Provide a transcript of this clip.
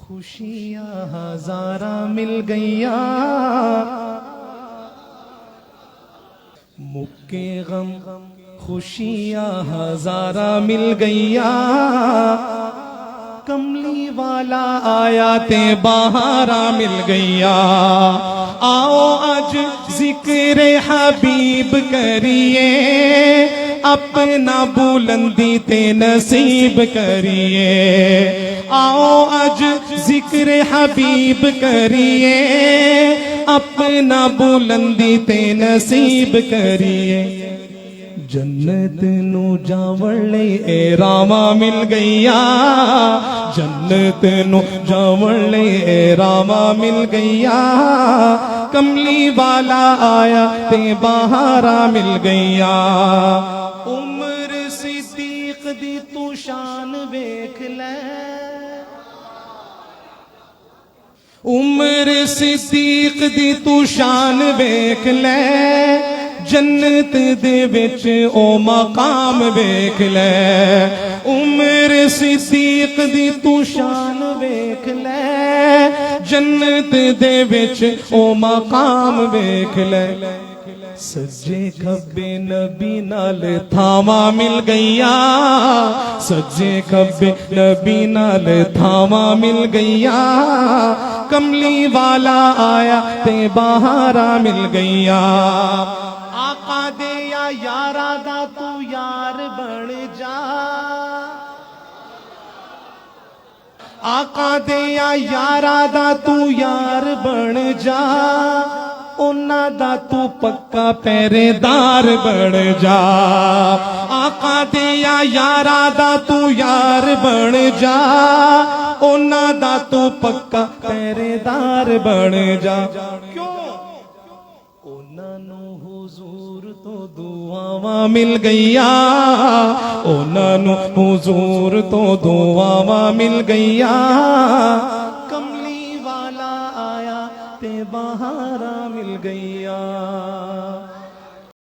خوشیاں ہزاراں مل گئیاں، مکے غم خوشیاں ہزاراں مل گئیاں، کملی والا آیا تے بہاراں مل گئیاں، آؤ اج ذکر حبیب کریے، اپنا بلندی تے نصیب کریے، آؤ اج ذکر حبیب کریے، اپنا بلندی تے نصیب کریے، جنت نو جاون لئی اے راواں مل گئیاں، جنت نو جاون لئی اے راواں مل گئیاں، کملی والا آیا تے بہاراں مل گئیاں، عمر صدیق دی تو شان ویکھ لے، عمر صدیق دی تو شان ویکھ لے، جنت دے وچ او مقام ویکھ لے، عمر صدیق دی تو شان ویکھ لے، جنت دے وچ او مقام ویکھ لے، سجے کھبے نبی نال تھاواں مل گئیاں، سجے کھبے نبی نال تھاواں مل گئیاں، کملی والا آیا تے بہاراں مل گئیاں، آقا دے یا یارا دا تو یار بن جا، آقا دے یا یارا دا تو یار بن جا، انہاں دا تو پکا پہرے دار بن جا، آقا دے یا یارا دا تو یار بن جا، انہاں دا تو پکا پہرے دار بن جا، کیوں انہاں نو حضور تو دعاواں مل گئیاں، انہاں نو حضور تو دعاواں مل گئیاں،